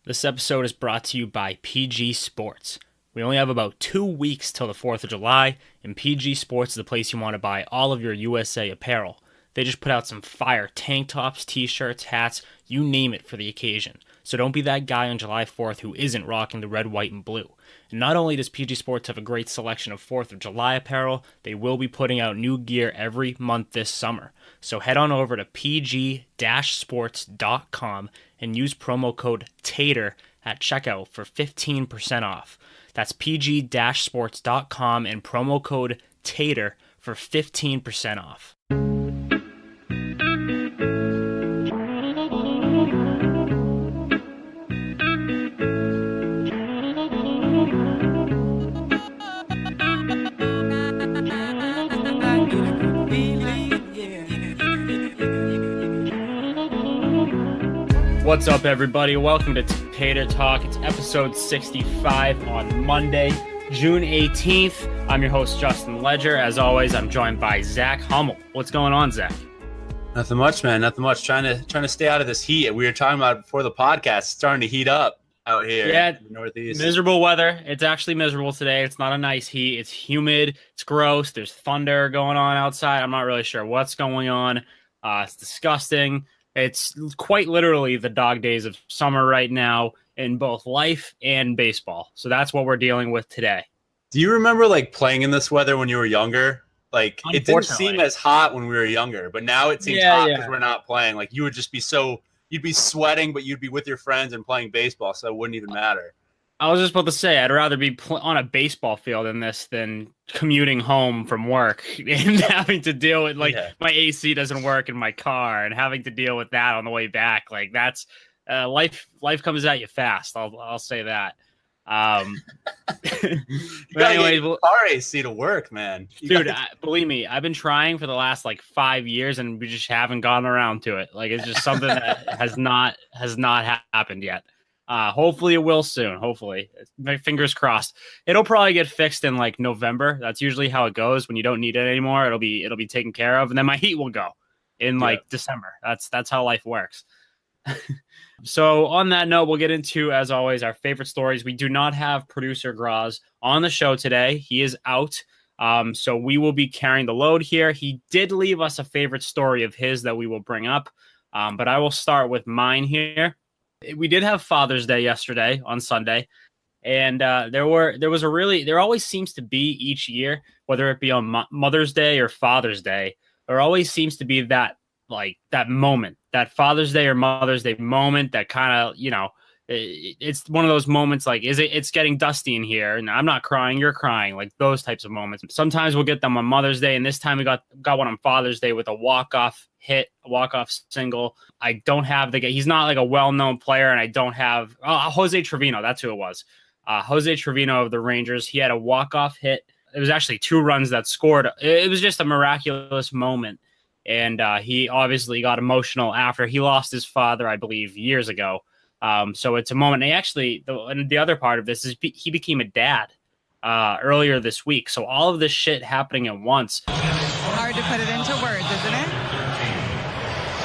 This episode is brought to you by PG Sports. We only have about 2 weeks till the 4th of July, and PG Sports is the place you want to buy all of your USA apparel. They just put out some fire tank tops, t-shirts, hats, you name it for the occasion. So don't be that guy on July 4th who isn't rocking the red, white, and blue. And not only does PG Sports have a great selection of 4th of July apparel, they will be putting out new gear every month this summer. So head on over to pg-sports.com and use promo code TATER at checkout for 15% off. That's pg-sports.com and promo code TATER for 15% off. What's up, everybody? Welcome to Tater Talk. It's episode 65 on Monday, June 18th. I'm your host, Justin Ledger. As always, I'm joined by Zack Hummel. What's going on, Zack? Nothing much, man. Nothing much. Trying to stay out of this heat. We were talking about it before the podcast. It's starting to heat up out here in the Northeast. Miserable weather. It's actually miserable today. It's not a nice heat. It's humid. It's gross. There's thunder going on outside. I'm not really sure what's going on. It's disgusting. It's quite literally the dog days of summer right now in both life and baseball. So that's what we're dealing with today. Do you remember playing in this weather when you were younger? It didn't seem as hot when we were younger, but now it seems hot because we're not playing. You would just be you'd be sweating, but you'd be with your friends and playing baseball, so it wouldn't even matter. I was just about to say, I'd rather be on a baseball field in this than commuting home from work and having to deal with my AC doesn't work in my car and having to deal with that on the way back. That's life comes at you fast. I'll say that. But anyways, car AC to work, man. Believe me, I've been trying for the last 5 years and we just haven't gotten around to it. It's just something that has not happened yet. Hopefully it will soon. Hopefully, my fingers crossed. It'll probably get fixed in November. That's usually how it goes. When you don't need it anymore, it'll be taken care of, and then my heat will go in December. That's how life works. So on that note, we'll get into, as always, our favorite stories. We do not have producer Graz on the show today. He is out. So we will be carrying the load here. He did leave us a favorite story of his that we will bring up. But I will start with mine here. We did have Father's Day yesterday on Sunday, and there always seems to be each year, whether it be on Mother's Day or Father's Day, there always seems to be that moment, that Father's Day or Mother's Day moment that kind of, it's one of those moments it's getting dusty in here and I'm not crying, you're crying, those types of moments. Sometimes we'll get them on Mother's Day, and this time we got one on Father's Day with a walk-off hit, a walk-off single. I don't have he's not a well-known player, and I don't have Jose Trevino. That's who it was. Jose Trevino of the Rangers. He had a walk-off hit. It was actually 2 runs that scored. It was just a miraculous moment. And he obviously got emotional after he lost his father, I believe, years ago. So it's a moment. And actually, the other part of this is he became a dad earlier this week. So all of this shit happening at once. Hard to put it into words, isn't it?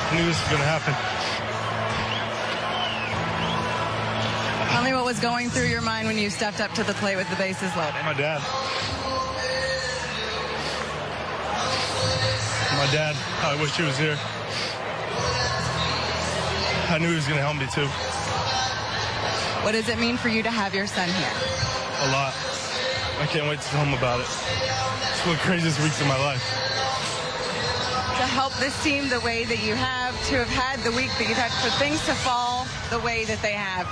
I knew this was going to happen. Tell me what was going through your mind when you stepped up to the plate with the bases loaded. My dad. I wish he was here. I knew he was going to help me too. What does it mean for you to have your son here? A lot. I can't wait to tell him about it. It's one of the craziest weeks of my life. To help this team the way that you have, to have had the week that you've had, for things to fall the way that they have.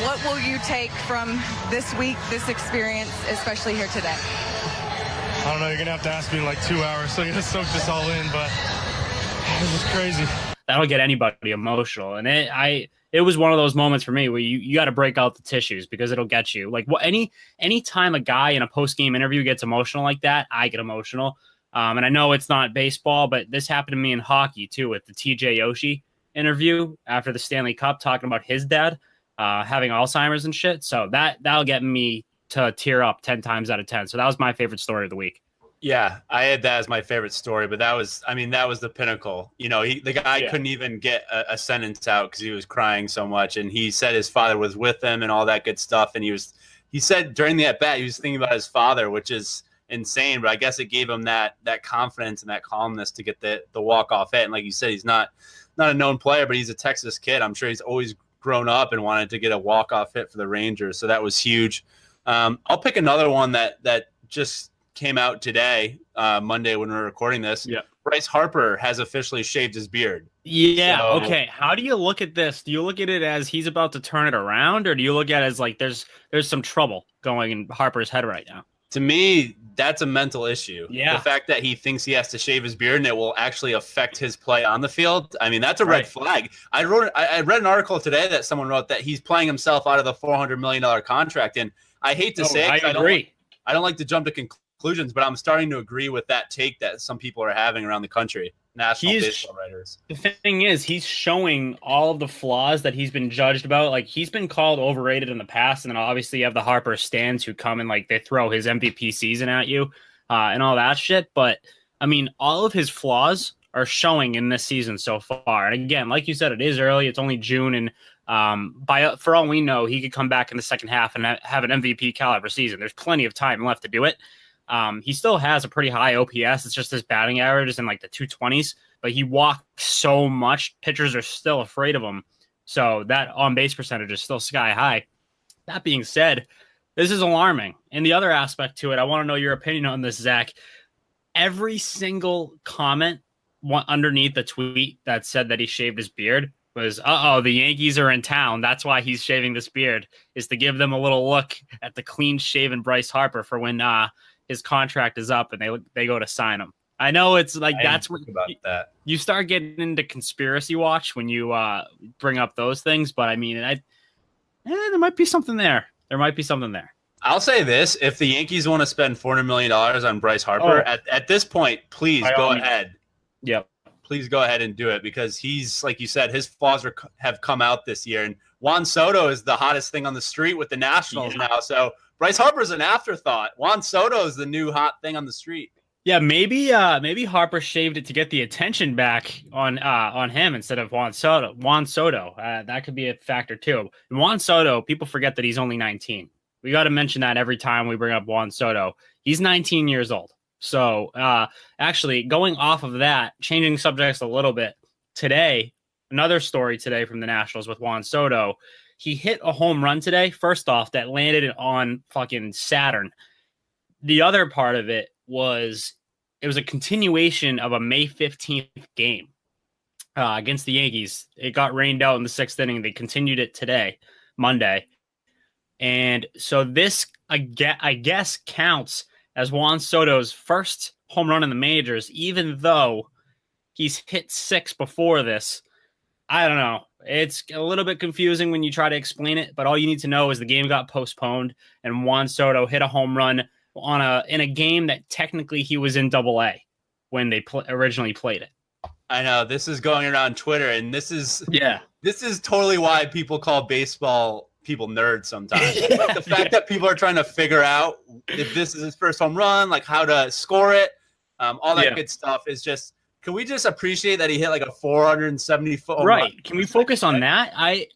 What will you take from this week, this experience, especially here today? I don't know. You're going to have to ask me in 2 hours, so I'm going to soak this all in, but it was crazy. That'll get anybody emotional. And it was one of those moments for me where you got to break out the tissues because it'll get you. Any time a guy in a post-game interview gets emotional like that, I get emotional. And I know it's not baseball, but this happened to me in hockey too, with the TJ Oshie interview after the Stanley Cup, talking about his dad having Alzheimer's and shit. So that'll get me to tear up 10 times out of 10. So that was my favorite story of the week. Yeah, I had that as my favorite story, but that was the pinnacle. You know, the guy couldn't even get a sentence out because he was crying so much. And he said his father was with him and all that good stuff. And he said during the at-bat, he was thinking about his father, which is insane. But I guess it gave him that confidence and that calmness to get the walk-off hit. And like you said, he's not a known player, but he's a Texas kid. I'm sure he's always grown up and wanted to get a walk-off hit for the Rangers. So that was huge. I'll pick another one that just came out today, Monday when we're recording this. Yeah. Bryce Harper has officially shaved his beard. Yeah. So, okay. How do you look at this? Do you look at it as he's about to turn it around, or do you look at it as like there's some trouble going in Harper's head right now? To me, that's a mental issue. Yeah. The fact that he thinks he has to shave his beard and it will actually affect his play on the field. I mean, that's a red flag. I read an article today that someone wrote that he's playing himself out of the $400 million contract. And I hate to say it. I agree. I don't like to jump to conclusions, but I'm starting to agree with that take that some people are having around the country. National baseball writers. The thing is, he's showing all of the flaws that he's been judged about. Like, he's been called overrated in the past, and then obviously you have the Harper stands who come and like they throw his MVP season at you and all that shit. But I mean, all of his flaws are showing in this season so far. And again, like you said, it is early. It's only June, and for all we know, he could come back in the second half and have an MVP caliber season. There's plenty of time left to do it. He still has a pretty high OPS. It's just his batting average is in like the 220s, but he walks so much. Pitchers are still afraid of him. So that on-base percentage is still sky high. That being said, this is alarming. And the other aspect to it, I want to know your opinion on this, Zach. Every single comment underneath the tweet that said that he shaved his beard was, the Yankees are in town. That's why he's shaving this beard, is to give them a little look at the clean-shaven Bryce Harper for when his contract is up and they go to sign him. I know it's like that's what you start getting into conspiracy watch when you bring up those things. But I mean, there might be something there. There might be something there. I'll say this: if the Yankees want to spend $400 million on Bryce Harper at this point, please go ahead. Yep. Please go ahead and do it, because he's, like you said, his flaws have come out this year. And Juan Soto is the hottest thing on the street with the Nationals now. So Bryce Harper's an afterthought. Juan Soto is the new hot thing on the street. Yeah, maybe Harper shaved it to get the attention back on him instead of Juan Soto. That could be a factor too. And Juan Soto, people forget that he's only 19. We got to mention that every time we bring up Juan Soto. He's 19 years old. So actually, going off of that, changing subjects a little bit, today, another story today from the Nationals with Juan Soto. He hit a home run today, first off, that landed on fucking Saturn. The other part of it was a continuation of a May 15th game against the Yankees. It got rained out in the sixth inning. They continued it today, Monday. And so this, I guess, counts as Juan Soto's first home run in the majors, even though he's hit 6 before this. I don't know. It's a little bit confusing when you try to explain it, but all you need to know is the game got postponed and Juan Soto hit a home run in a game that technically he was in Double-A when they originally played it. I know, this is going around Twitter, and this is totally why people call baseball people nerds sometimes. The fact that people are trying to figure out if this is his first home run, like how to score it, all that good stuff is just. Can we just appreciate that he hit like a 470-foot home run? Can we focus on that? I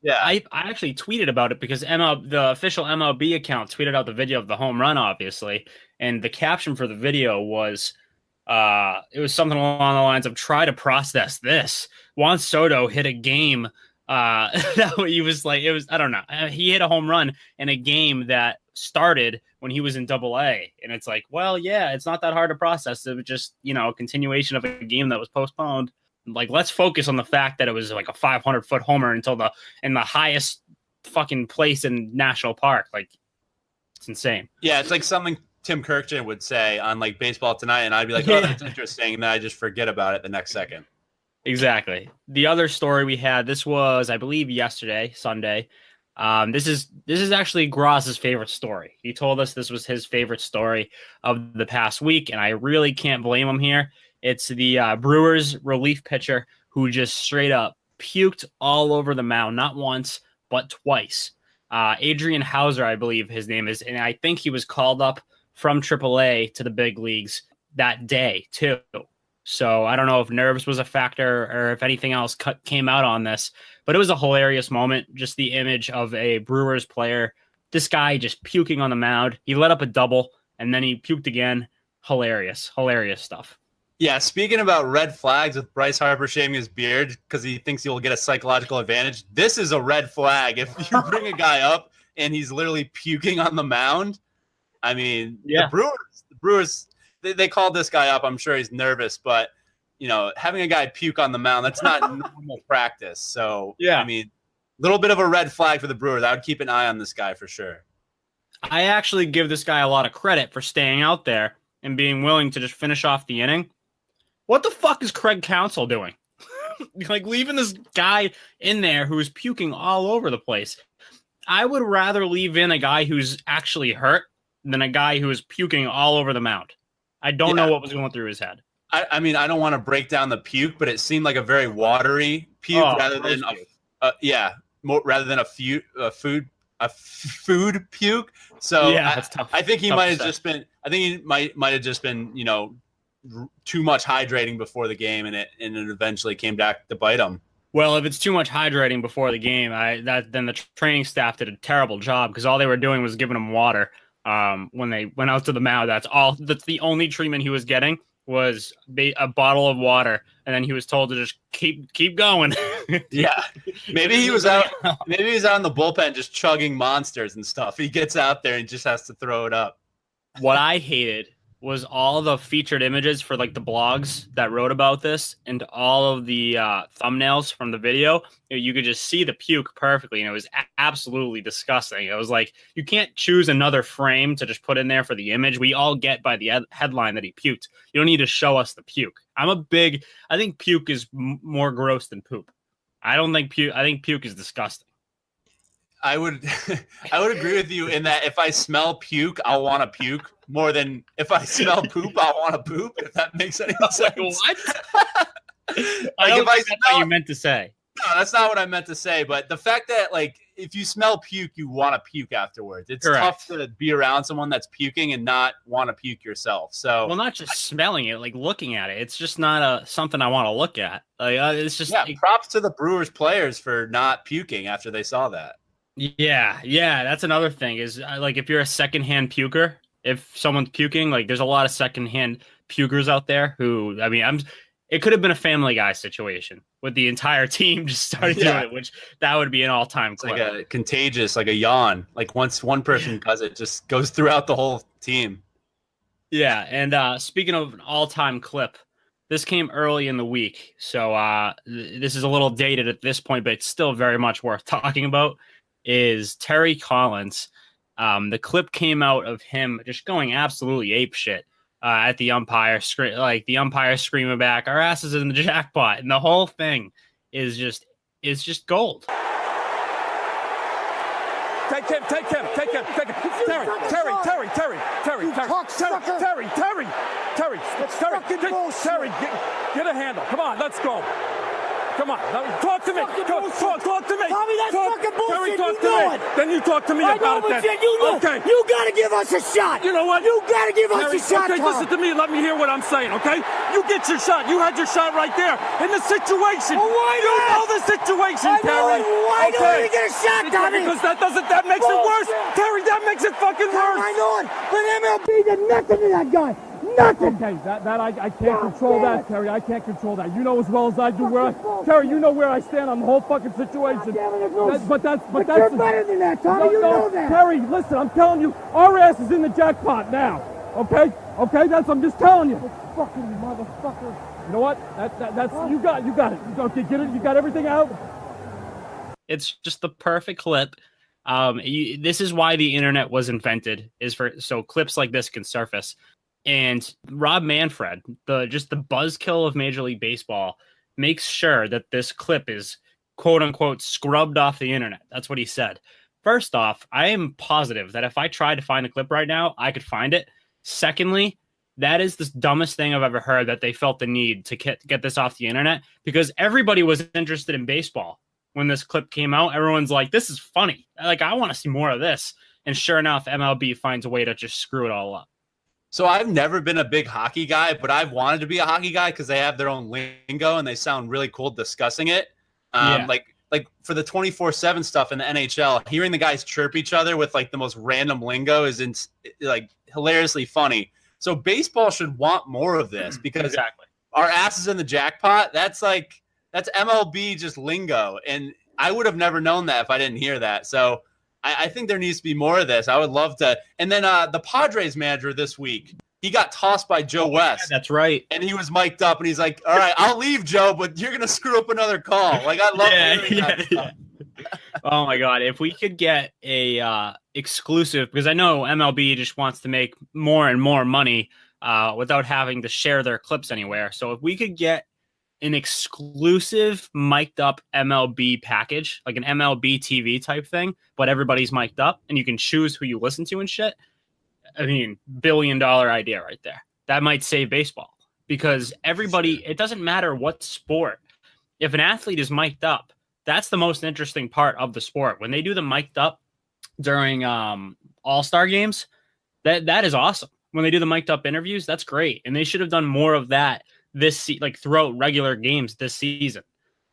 actually tweeted about it because the official MLB account tweeted out the video of the home run, obviously, and the caption for the video was it was something along the lines of "Try to process this." Juan Soto hit a game. He was like, it was, I don't know. He hit a home run in a game that started when he was in Double-A. And it's like, well, yeah, it's not that hard to process. It was just, a continuation of a game that was postponed. Like, let's focus on the fact that it was like a 500-foot homer in the highest fucking place in National Park. Like, it's insane. Yeah, it's like something Tim Kirkjian would say on like Baseball Tonight. And I'd be like, oh, that's interesting. And then I just forget about it the next second. Exactly. The other story we had, this was, I believe, yesterday, Sunday. This is actually Groz's favorite story. He told us this was his favorite story of the past week, and I really can't blame him here. It's the Brewers relief pitcher who just straight up puked all over the mound, not once, but twice. Adrian Hauser, I believe his name is, and I think he was called up from AAA to the big leagues. that day too. So I don't know if nerves was a factor or if anything else came out on this, but it was a hilarious moment. Just the image of a Brewers player, this guy just puking on the mound. He let up a double and then he puked again. Hilarious stuff. Yeah, speaking about red flags with Bryce Harper shaving his beard because he thinks he'll get a psychological advantage, this is a red flag. If you bring a guy up and he's literally puking on the mound, I mean, the Brewers, they called this guy up. I'm sure he's nervous, but, having a guy puke on the mound, that's not normal practice. So, I mean, a little bit of a red flag for the Brewers. I would keep an eye on this guy for sure. I actually give this guy a lot of credit for staying out there and being willing to just finish off the inning. What the fuck is Craig Counsell doing? Like, leaving this guy in there who's puking all over the place. I would rather leave in a guy who's actually hurt than a guy who is puking all over the mound. I don't know what was going through his head. I mean, I don't want to break down the puke, but it seemed like a very watery puke rather than a food puke. So that's tough. I think he might have just been. I think he might have just been, too much hydrating before the game, and it eventually came back to bite him. Well, if it's too much hydrating before the game, then the training staff did a terrible job because all they were doing was giving him water. When they went out to the mound, that's the only treatment he was getting was a bottle of water, and then he was told to just keep going. Yeah, maybe he was out. Maybe he was out in the bullpen just chugging monsters and stuff. He gets out there and just has to throw it up. What I hated was all the featured images for like the blogs that wrote about this and all of the thumbnails from the video. You could just see the puke perfectly, and it was absolutely disgusting. It was like, you can't choose another frame to just put in there for the image. We all get by the headline that he puked. You don't need to show us the puke. I think puke is more gross than poop. I think puke is disgusting. I would agree with you in that if I smell puke, I'll want to puke more than if I smell poop, I'll want to poop. If that makes any sense. What? I don't think that's what you meant to say. No, that's not what I meant to say. But the fact that, like, if you smell puke, you want to puke afterwards. It's tough to be around someone that's puking and not want to puke yourself. So, well, not just smelling it, like looking at it. It's just not something I want to look at. Like, it's just props to the Brewers players for not puking after they saw that. Yeah, that's another thing is like if you're a secondhand puker, if someone's puking, like there's a lot of secondhand pukers out there who, I mean, it could have been a Family Guy situation with the entire team just starting doing it, which that would be an all-time clip. Like a contagious, like a yawn. Like once one person does it, just goes throughout the whole team. Yeah, and speaking of an all-time clip, this came early in the week, so this is a little dated at this point, but it's still very much worth talking about. Is Terry Collins. The clip came out of him just going absolutely apeshit at the umpire, the umpire screaming back, "Our ass is in the jackpot," and the whole thing is just gold. Take him. Terry, get a handle. Come on, let's go. Come on, talk to me. Talk to me. Tommy, that's fucking bullshit. Terry, talk to me. Then you talk to me about it. Okay. You gotta give us a shot. You know what? You gotta give us a shot. Okay, listen to me. Let me hear what I'm saying, okay? You get your shot. You had your shot right there in the situation. Well, why not? You know the situation, Terry. Why don't you get a shot, Tommy? Because that makes it worse. Terry, that makes it fucking worse. I know it. But MLB did nothing to that guy. Nothing. Okay, I can't control that, Terry. I can't control that. You know as well as I do Terry, you know where I stand on the whole fucking situation. But you're better than that, Tommy. You know that. Terry, listen, I'm telling you, our ass is in the jackpot now. Okay, I'm just telling you. Fucking motherfucker. You know what? That's you got it. Okay, get it. You got everything out. It's just the perfect clip. This is why the internet was invented, so clips like this can surface. And Rob Manfred, the buzzkill of Major League Baseball, makes sure that this clip is quote unquote scrubbed off the internet. That's what he said. First off, I am positive that if I tried to find the clip right now, I could find it. Secondly, that is the dumbest thing I've ever heard, that they felt the need to get this off the internet, because everybody was interested in baseball when this clip came out. Everyone's like, this is funny. Like, I want to see more of this. And sure enough, MLB finds a way to just screw it all up. So I've never been a big hockey guy, but I've wanted to be a hockey guy because they have their own lingo and they sound really cool discussing it. Like for the 24/7 stuff in the NHL, hearing the guys chirp each other with like the most random lingo is like hilariously funny. So baseball should want more of this because our asses in the jackpot, that's MLB just lingo. And I would have never known that if I didn't hear that. So I think there needs to be more of this. I would love to. And then the Padres manager this week, he got tossed by Joe West. Yeah, that's right. And he was mic'd up, and he's like, all right, I'll leave, Joe, but you're going to screw up another call. Like, I love hearing that stuff. Oh, my God. If we could get a exclusive, because I know MLB just wants to make more and more money without having to share their clips anywhere. So if we could get an exclusive mic'd up MLB package, like an MLB TV type thing, but everybody's mic'd up and you can choose who you listen to and shit. I mean, $1 billion idea right there. That might save baseball because everybody, it doesn't matter what sport. If an athlete is mic'd up, that's the most interesting part of the sport. When they do the mic'd up during all-star games, that is awesome. When they do the mic'd up interviews, that's great. And they should have done more of that throughout regular games this season.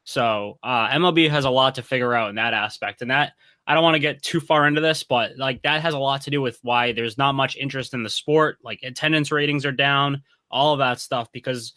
So MLB has a lot to figure out in that aspect. And that, I don't want to get too far into this, but like that has a lot to do with why there's not much interest in the sport. Like attendance ratings are down, all of that stuff, because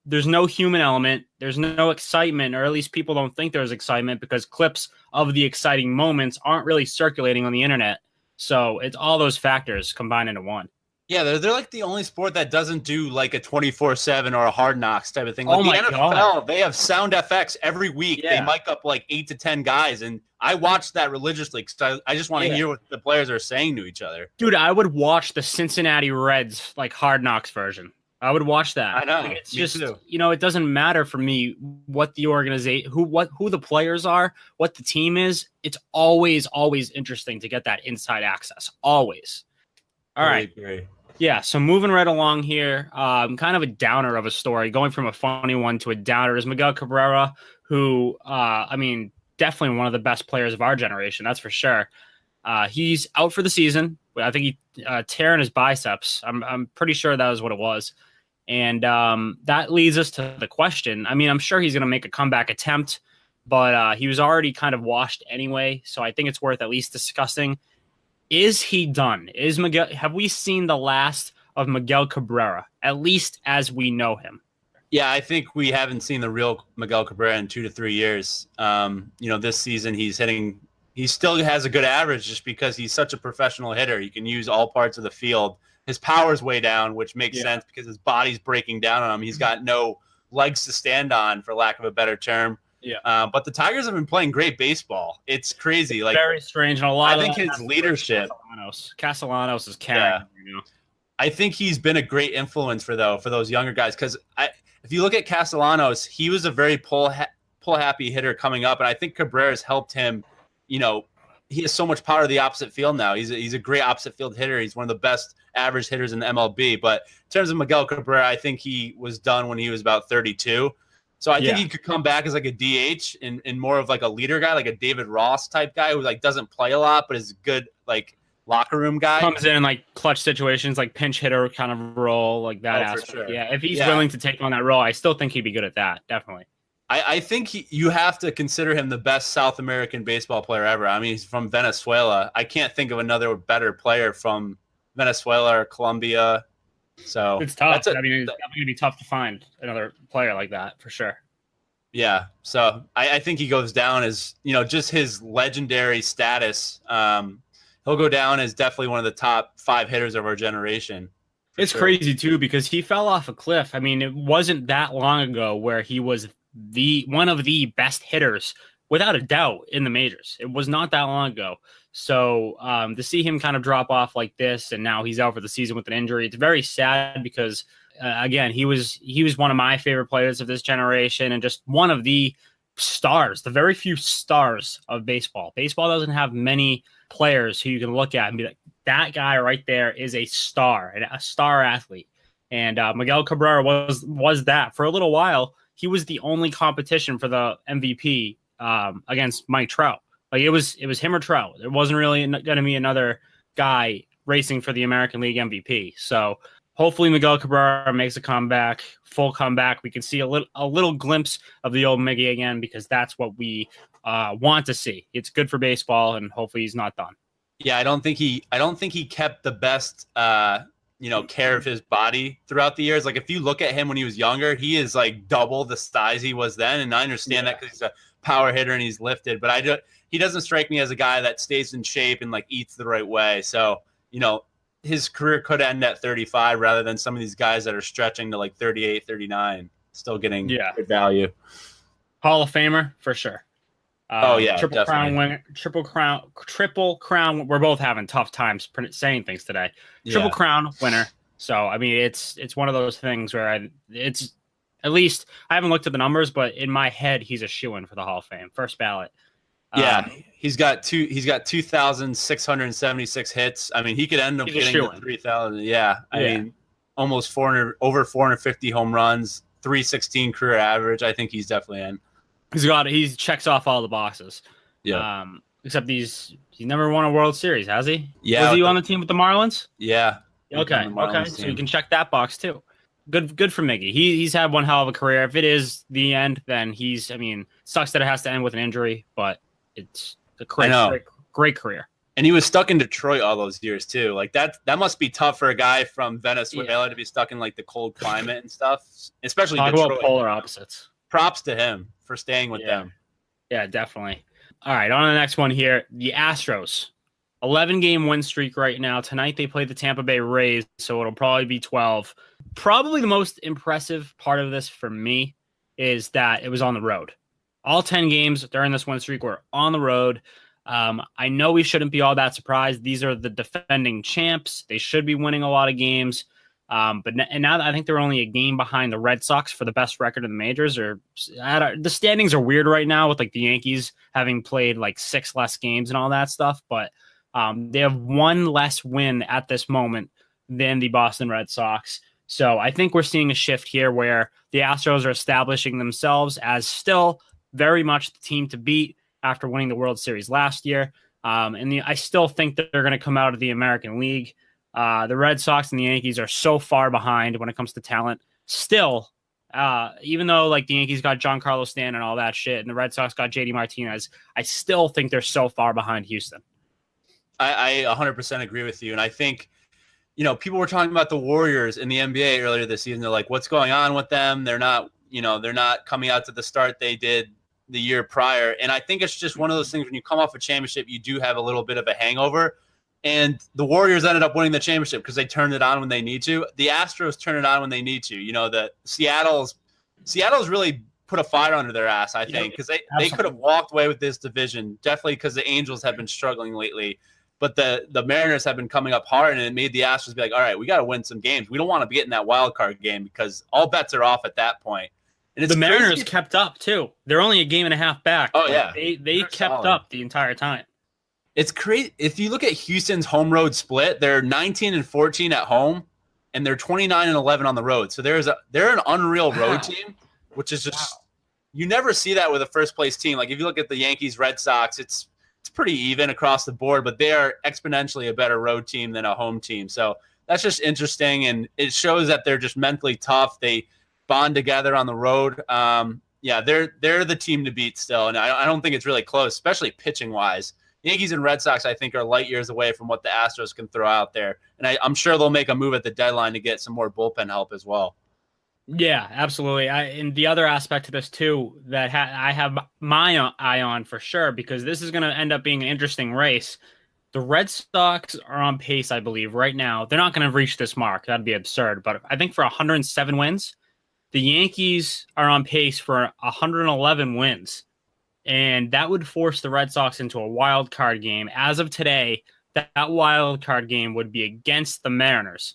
there's no human element. There's no excitement, or at least people don't think there's excitement because clips of the exciting moments aren't really circulating on the internet. So it's all those factors combined into one. Yeah, they're like the only sport that doesn't do like a 24/7 or a Hard Knocks type of thing. Like the NFL, God. They have sound FX every week. Yeah. They mic up like 8 to 10 guys, and I watch that religiously because I just want to hear what the players are saying to each other. Dude, I would watch the Cincinnati Reds like Hard Knocks version. I would watch that. I know. Like, it's just too. It doesn't matter for me what the organization, who the players are, what the team is. It's always interesting to get that inside access. Always. All right. Great. Yeah, so moving right along here, kind of a downer of a story, going from a funny one to a downer is Miguel Cabrera, who, definitely one of the best players of our generation, that's for sure. He's out for the season. I think he tearing his biceps. I'm pretty sure that was what it was. And that leads us to the question. I mean, I'm sure he's going to make a comeback attempt, but he was already kind of washed anyway, so I think it's worth at least discussing. Is he done? Have we seen the last of Miguel Cabrera, at least as we know him? Yeah, I think we haven't seen the real Miguel Cabrera in 2 to 3 years. This season he still has a good average just because he's such a professional hitter. He can use all parts of the field. His power's way down, which makes sense because his body's breaking down on him. He's got no legs to stand on, for lack of a better term. Yeah. But the Tigers have been playing great baseball. It's crazy. Like very strange. And a lot I think his leadership. Castellanos is carrying. Yeah. I think he's been a great influence for those younger guys. Because if you look at Castellanos, he was a very pull happy hitter coming up, and I think Cabrera's helped him. He has so much power to the opposite field now. He's a great opposite field hitter. He's one of the best average hitters in the MLB. But in terms of Miguel Cabrera, I think he was done when he was about 32. So I think he could come back as like a DH and more of like a leader guy, like a David Ross type guy who like doesn't play a lot but is a good like locker room guy. Comes in like clutch situations, like pinch hitter kind of role, like that aspect. Sure. Yeah, if he's willing to take on that role, I still think he'd be good at that. Definitely. I think you have to consider him the best South American baseball player ever. I mean, he's from Venezuela. I can't think of another better player from Venezuela or Colombia. So it's tough. It's going to be tough to find another player like that for sure. Yeah. So I think he goes down as, just his legendary status. He'll go down as definitely one of the top 5 hitters of our generation. It's crazy too, because he fell off a cliff. I mean, it wasn't that long ago where he was one of the best hitters without a doubt in the majors. It was not that long ago. So to see him kind of drop off like this, and now he's out for the season with an injury, it's very sad because, again, he was one of my favorite players of this generation and just one of the stars, the very few stars of baseball. Baseball doesn't have many players who you can look at and be like, that guy right there is a star, a star athlete. And Miguel Cabrera was that for a little while. He was the only competition for the MVP against Mike Trout. Like it was him or Trout. There wasn't really going to be another guy racing for the American League MVP. So hopefully Miguel Cabrera makes a comeback, full comeback. We can see a little glimpse of the old Miggy again, because that's what we want to see. It's good for baseball, and hopefully he's not done. Yeah, I don't think he kept the best care of his body throughout the years. Like, if you look at him when he was younger, he is like double the size he was then, and I understand that because he's a power hitter and he's lifted, but he doesn't strike me as a guy that stays in shape and like eats the right way. So, his career could end at 35 rather than some of these guys that are stretching to like 38, 39, still getting good value. Hall of Famer for sure. Triple Crown winner, Triple Crown. We're both having tough times saying things today. Triple Crown winner. So I mean, it's one of those things where it's at least I haven't looked at the numbers, but in my head, he's a shoo-in for the Hall of Fame, first ballot. Yeah, he's got 2,676 hits. I mean, he could end up getting to 3,000. Yeah, I mean, almost 400, over 450 home runs, 316 career average. I think he's definitely in. He checks off all the boxes. Yeah. Except he's never won a World Series, has he? Yeah. Was he on the team with the Marlins? Yeah. Okay. So you can check that box too. Good for Miggy. He's had one hell of a career. If it is the end, then sucks that it has to end with an injury, but it's a great career. And he was stuck in Detroit all those years too. Like that must be tough for a guy from Venezuela to be stuck in like the cold climate and stuff, especially Detroit. About polar opposites. Props to him for staying with them. Yeah, definitely. All right, on to the next one here. The Astros, 11-game win streak right now. Tonight they play the Tampa Bay Rays, so it'll probably be 12. Probably the most impressive part of this for me is that it was on the road. All 10 games during this win streak were on the road. I know we shouldn't be all that surprised. These are the defending champs. They should be winning a lot of games. But now that I think they're only a game behind the Red Sox for the best record in the majors. The standings are weird right now with like the Yankees having played like 6 less games and all that stuff. But they have 1 less win at this moment than the Boston Red Sox. So I think we're seeing a shift here where the Astros are establishing themselves as still very much the team to beat after winning the World Series last year. I still think that they're going to come out of the American League. The Red Sox and the Yankees are so far behind when it comes to talent. Still, even though like the Yankees got Giancarlo Stanton and all that shit, and the Red Sox got JD Martinez, I still think they're so far behind Houston. I 100% agree with you. And I think, people were talking about the Warriors in the NBA earlier this season. They're like, what's going on with them? They're not coming out to the start they did the year prior. And I think it's just one of those things when you come off a championship, you do have a little bit of a hangover. And the Warriors ended up winning the championship because they turned it on when they need to. The Astros turn it on when they need to. The Seattle's really put a fire under their ass, I think, because they could have walked away with this division, definitely because the Angels have been struggling lately. But the Mariners have been coming up hard, and it made the Astros be like, all right, we got to win some games. We don't want to be getting that wild card game because all bets are off at that point. And the Mariners kept up, too. They're only a game and a half back. Oh, yeah. They kept up the entire time. It's crazy. If you look at Houston's home road split, they're 19-14 at home, and they're 29-11 on the road. So they're an unreal road team, which is just you never see that with a first place team. Like if you look at the Yankees, Red Sox, it's pretty even across the board, but they are exponentially a better road team than a home team. So that's just interesting, and it shows that they're just mentally tough. They bond together on the road. They're the team to beat still, and I don't think it's really close, especially pitching wise. Yankees and Red Sox, I think, are light years away from what the Astros can throw out there. And I'm sure they'll make a move at the deadline to get some more bullpen help as well. Yeah, absolutely. And the other aspect to this, too, that I have my eye on for sure, because this is going to end up being an interesting race. The Red Sox are on pace, I believe, right now. They're not going to reach this mark. That'd be absurd. But I think for 107 wins, the Yankees are on pace for 111 wins. And that would force the Red Sox into a wild card game. As of today, that wild card game would be against the Mariners.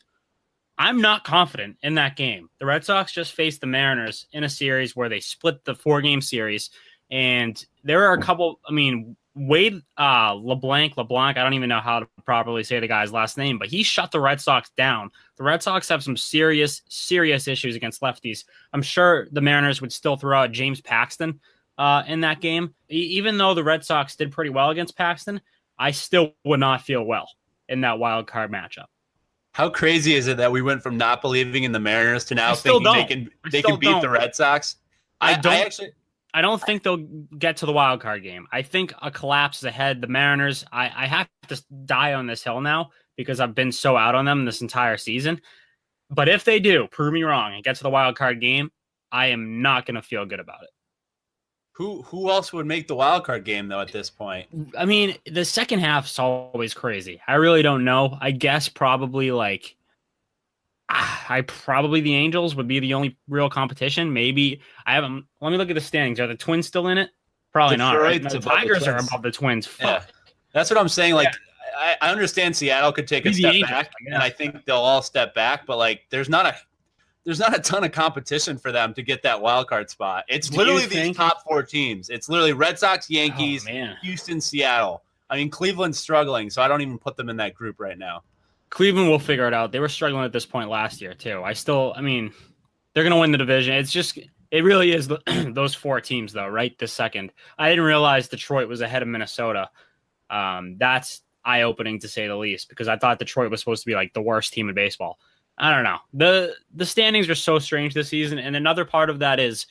I'm not confident in that game. The Red Sox just faced the Mariners in a series where they split the 4-game series. And there are a couple, Wade LeBlanc, I don't even know how to properly say the guy's last name, but he shut the Red Sox down. The Red Sox have some serious issues against lefties. I'm sure the Mariners would still throw out James Paxton in that game. Even though the Red Sox did pretty well against Paxton, I still would not feel well in that wild card matchup. How crazy is it that we went from not believing in the Mariners to now thinking they can beat the Red Sox? I don't think they'll get to the wild card game. I think a collapse is ahead. The Mariners, I have to die on this hill now because I've been so out on them this entire season. But if they do, prove me wrong and get to the wild card game, I am not going to feel good about it. Who else would make the wild card game though at this point? I mean, the second half is always crazy. I really don't know. I guess probably probably the Angels would be the only real competition. Maybe I haven't. Let me look at the standings. Are the Twins still in it? Probably not. Right? The Tigers are above the Twins. Fuck. Yeah. That's what I'm saying. Like, I understand Seattle could take a step back, and I think they'll all step back. But like, there's not a ton of competition for them to get that wild card spot. It's literally these top 4 teams. It's literally Red Sox, Yankees, Houston, Seattle. I mean, Cleveland's struggling, so I don't even put them in that group right now. Cleveland will figure it out. They were struggling at this point last year too. I mean, they're going to win the division. It really is those 4 teams though, right? This second. I didn't realize Detroit was ahead of Minnesota. That's eye-opening to say the least, because I thought Detroit was supposed to be like the worst team in baseball. I don't know. The standings are so strange this season, and another part of that is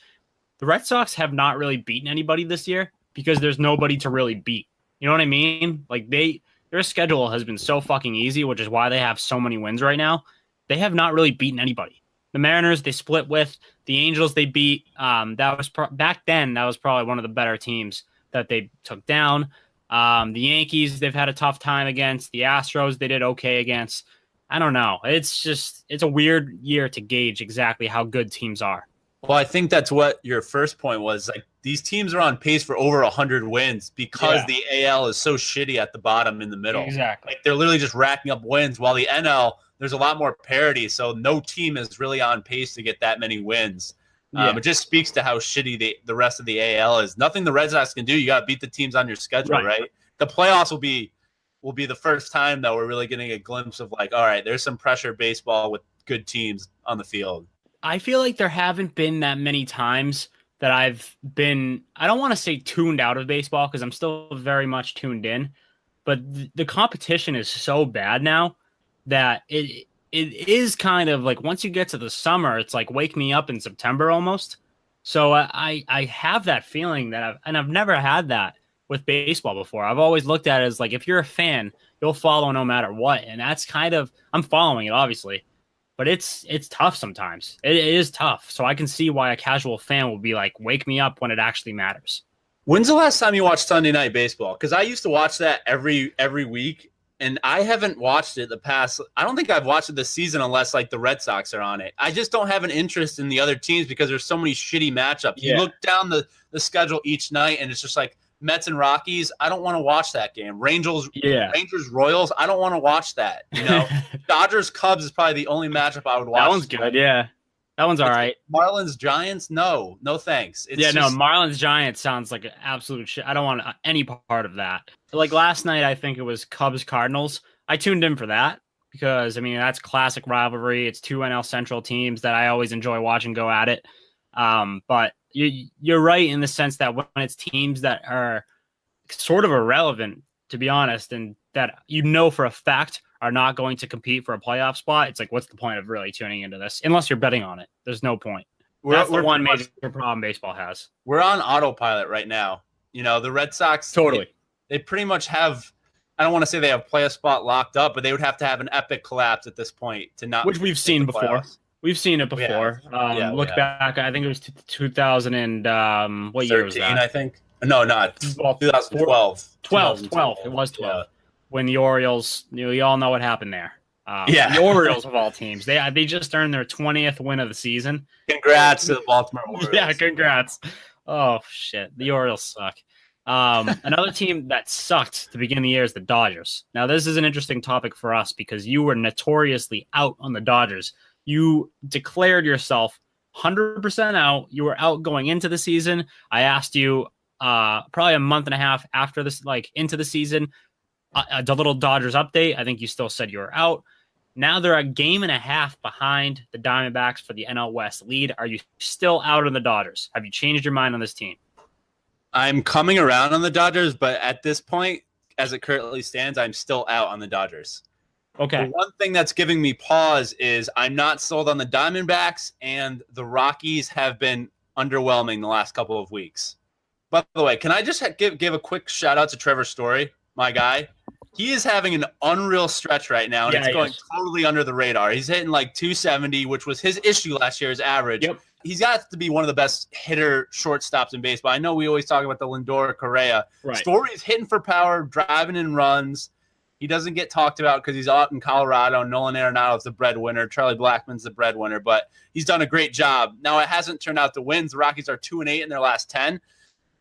the Red Sox have not really beaten anybody this year because there's nobody to really beat. You know what I mean? Like their schedule has been so fucking easy, which is why they have so many wins right now. They have not really beaten anybody. The Mariners they split with, the Angels they beat. That was back then. That was probably one of the better teams that they took down. The Yankees they've had a tough time against. The Astros they did okay against. I don't know. It's a weird year to gauge exactly how good teams are. Well, I think that's what your first point was. Like, these teams are on pace for over 100 wins because the AL is so shitty at the bottom in the middle. Exactly. Like, they're literally just racking up wins, while the NL, there's a lot more parity, so no team is really on pace to get that many wins. It just speaks to how shitty the rest of the AL is. Nothing the Red Sox can do. You got to beat the teams on your schedule, right? The playoffs will be the first time, though, we're really getting a glimpse of, like, all right, there's some pressure baseball with good teams on the field. I feel like there haven't been that many times that I've been, I don't want to say tuned out of baseball because I'm still very much tuned in, but the competition is so bad now that it is kind of like once you get to the summer, it's like wake me up in September almost. So I have that feeling that I've never had that with baseball before. I've always looked at it as like, if you're a fan, you'll follow no matter what. And that's kind of, I'm following it obviously, but it's tough sometimes. It is tough. So I can see why a casual fan will be like, wake me up when it actually matters. When's the last time you watched Sunday Night Baseball? Because I used to watch that every week, and I haven't watched it I don't think I've watched it this season unless like the Red Sox are on it. I just don't have an interest in the other teams because there's so many shitty matchups. You look down the schedule each night and it's just like Mets and Rockies. I don't want to watch that game. Rangers Royals. I don't want to watch that. You know, Dodgers Cubs is probably the only matchup I would watch. That one's good. Yeah. That one's all right. Marlins Giants? No thanks. Marlins Giants sounds like an absolute shit. I don't want any part of that. Like last night, I think it was Cubs Cardinals. I tuned in for that because, I mean, that's classic rivalry. It's 2 NL Central teams that I always enjoy watching go at it. But you're right in the sense that when it's teams that are sort of irrelevant, to be honest, and that you know for a fact are not going to compete for a playoff spot, it's like, what's the point of really tuning into this? Unless you're betting on it. There's no point. That's the one major problem baseball has. We're on autopilot right now. You know, the Red Sox, totally. They pretty much have, I don't want to say they have playoff spot locked up, but they would have to have an epic collapse at this point to not. Which we've seen before. Playoffs. We've seen it before. Look back, I think it was 2000 and what year was that? I think. No, not 2012. 12. It was 12. Yeah. When the Orioles, we all know what happened there. The Orioles of all teams. They just earned their 20th win of the season. Congrats to the Baltimore Orioles. Yeah, congrats. Oh shit, the Orioles suck. Another team that sucked to begin the year is the Dodgers. Now, this is an interesting topic for us because you were notoriously out on the Dodgers. You declared yourself 100% out. You were out going into the season. I asked you probably a month and a half after this, like into the season, the little Dodgers update. I think you still said you were out. Now they're a game and a half behind the Diamondbacks for the NL West lead. Are you still out on the Dodgers? Have you changed your mind on this team? I'm coming around on the Dodgers, but at this point, as it currently stands, I'm still out on the Dodgers. Okay. The one thing that's giving me pause is I'm not sold on the Diamondbacks, and the Rockies have been underwhelming the last couple of weeks. By the way, can I just give a quick shout out to Trevor Story, my guy? He is having an unreal stretch right now, and it's going totally under the radar. He's hitting like 270, which was his issue last year, his average. Yep. He's got to be one of the best hitter shortstops in baseball. I know we always talk about the Lindor, Correa. Right. Story's hitting for power, driving in runs. He doesn't get talked about because he's out in Colorado. Nolan Arenado's the breadwinner. Charlie Blackmon's the breadwinner, but he's done a great job. Now, it hasn't turned out to wins. The Rockies are 2-8 in their last 10,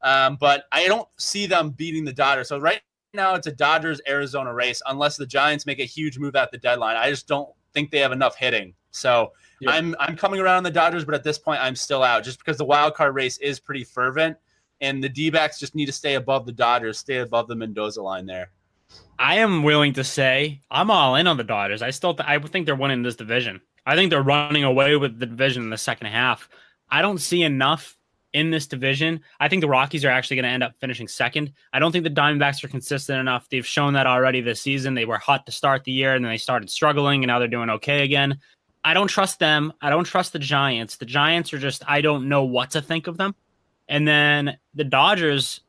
but I don't see them beating the Dodgers. So right now, it's a Dodgers-Arizona race unless the Giants make a huge move at the deadline. I just don't think they have enough hitting. So I'm coming around on the Dodgers, but at this point, I'm still out just because the wild card race is pretty fervent, and the D-backs just need to stay above the Dodgers, stay above the Mendoza line there. I am willing to say I'm all in on the Dodgers. I think they're winning this division. I think they're running away with the division in the second half. I don't see enough in this division. I think the Rockies are actually going to end up finishing second. I don't think the Diamondbacks are consistent enough. They've shown that already this season. They were hot to start the year, and then they started struggling, and now they're doing okay again. I don't trust them. I don't trust the Giants. The Giants are just, I don't know what to think of them. And then the Dodgers,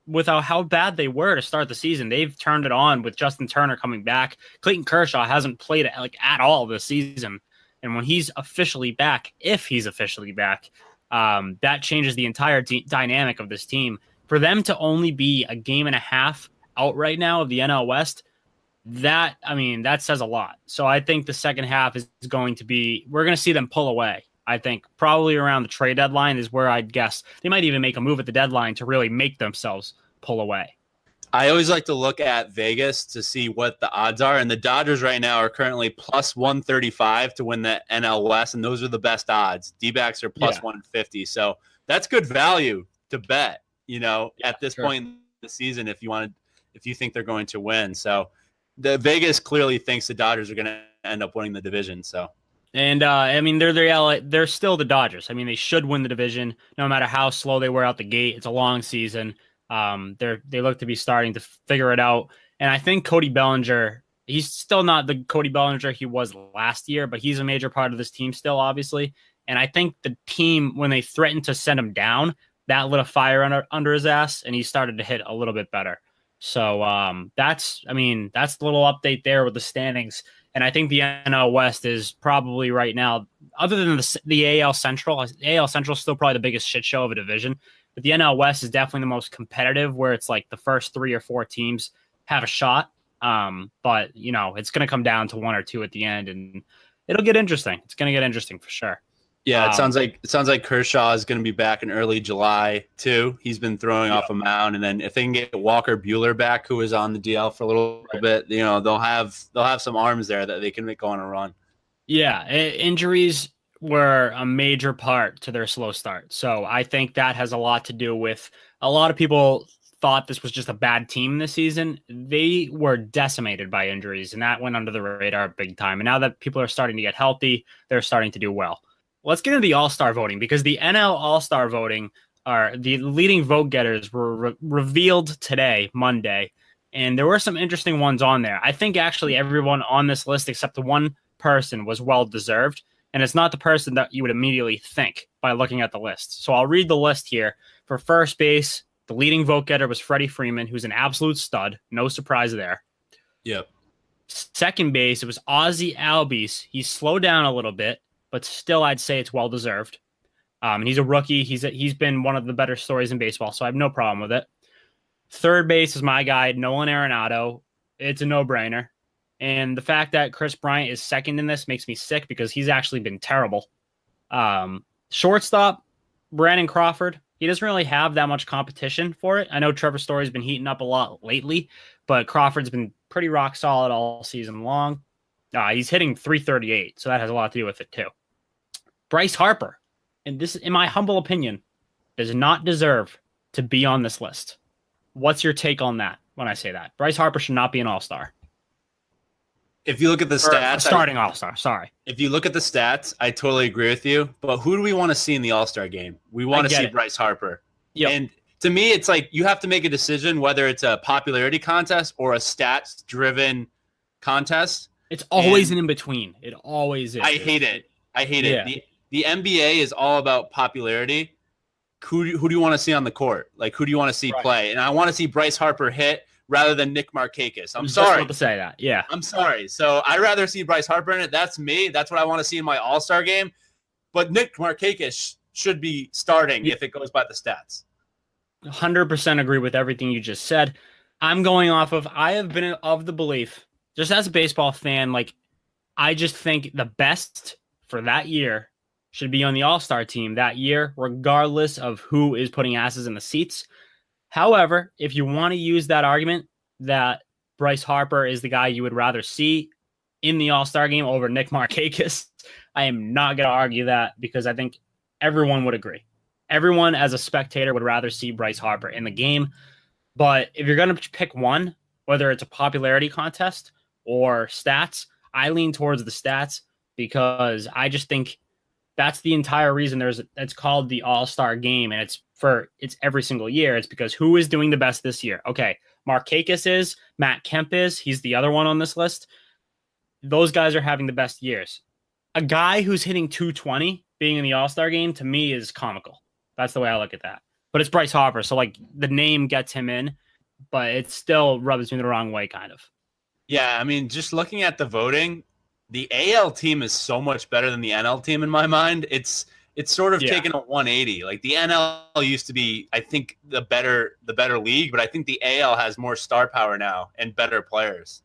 without how bad they were to start the season, they've turned it on with Justin Turner coming back. Clayton Kershaw hasn't played at all this season. And when he's officially back, if he's officially back, that changes the entire dynamic of this team. For them to only be a game and a half out right now of the NL West, that says a lot. So I think the second half is going to be, we're going to see them pull away. I think probably around the trade deadline is where I'd guess they might even make a move at the deadline to really make themselves pull away. I always like to look at Vegas to see what the odds are. And the Dodgers right now are currently plus 135 to win the NL West. And those are the best odds. D-backs are plus 150. So that's good value to bet, at this point in the season, if you think they're going to win. So the Vegas clearly thinks the Dodgers are going to end up winning the division. So. And they're still the Dodgers. I mean, they should win the division no matter how slow they were out the gate. It's a long season. They look to be starting to figure it out. And I think Cody Bellinger, he's still not the Cody Bellinger he was last year, but he's a major part of this team still, obviously. And I think the team, when they threatened to send him down, that lit a fire under his ass, and he started to hit a little bit better. So that's the little update there with the standings. And I think the NL West is probably right now, other than the AL Central is still probably the biggest shit show of a division. But the NL West is definitely the most competitive, where it's like the first 3 or 4 teams have a shot. But, it's going to come down to 1 or 2 at the end, and it'll get interesting. It's going to get interesting for sure. Yeah, it sounds like Kershaw is going to be back in early July too. He's been throwing off a mound, and then if they can get Walker Buehler back, who was on the DL for a little bit, they'll have some arms there that they can go on a run. Yeah, injuries were a major part to their slow start, so I think that has a lot to do with a lot of people thought this was just a bad team this season. They were decimated by injuries, and that went under the radar big time. And now that people are starting to get healthy, they're starting to do well. Let's get into the All-Star voting, because the NL All-Star voting, the leading vote getters were revealed today, Monday, and there were some interesting ones on there. I think actually everyone on this list except the one person was well-deserved, and it's not the person that you would immediately think by looking at the list. So I'll read the list here. For first base, the leading vote getter was Freddie Freeman, who's an absolute stud. No surprise there. Yep. Second base, it was Ozzie Albies. He slowed down a little bit, but still, I'd say it's well-deserved. And he's a rookie. He's been one of the better stories in baseball, so I have no problem with it. Third base is my guy, Nolan Arenado. It's a no-brainer. And the fact that Chris Bryant is second in this makes me sick, because he's actually been terrible. Shortstop, Brandon Crawford. He doesn't really have that much competition for it. I know Trevor Story's been heating up a lot lately, but Crawford's been pretty rock solid all season long. He's hitting .338, so that has a lot to do with it too. Bryce Harper, and this, in my humble opinion, does not deserve to be on this list. What's your take on that when I say that? Bryce Harper should not be an all-star. If you look at the stats... Starting all-star, sorry. If you look at the stats, I totally agree with you. But who do we want to see in the all-star game? We want to see Bryce Harper. Yep. And to me, it's like you have to make a decision whether it's a popularity contest or a stats-driven contest. It's always an in-between. It always is. I hate it. The NBA is all about popularity. Who do you want to see on the court? Like, who do you want to see play? And I want to see Bryce Harper hit rather than Nick Markakis. I'm sorry. Just about to say that. Yeah. I'm sorry. So I'd rather see Bryce Harper in it. That's me. That's what I want to see in my All-Star game. But Nick Markakis should be starting if it goes by the stats. 100% agree with everything you just said. I'm going off of, I have been of the belief, just as a baseball fan, like, I just think the best for that year should be on the All-Star team that year, regardless of who is putting asses in the seats. However, if you want to use that argument that Bryce Harper is the guy you would rather see in the All-Star game over Nick Markakis, I am not going to argue that, because I think everyone would agree. Everyone as a spectator would rather see Bryce Harper in the game. But if you're going to pick one, whether it's a popularity contest or stats, I lean towards the stats, because I just think that's the entire reason it's called the All-Star game, and it's every single year. It's because who is doing the best this year? Okay, Markakis is, Matt Kemp is, he's the other one on this list. Those guys are having the best years. A guy who's hitting 220 being in the All-Star game, to me, is comical. That's the way I look at that. But it's Bryce Harper, so like the name gets him in, but it still rubs me the wrong way, kind of. Yeah, I mean, just looking at the voting, the AL team is so much better than the NL team in my mind. It's sort of taken a 180. Like, the NL used to be, I think, the better league, but I think the AL has more star power now and better players.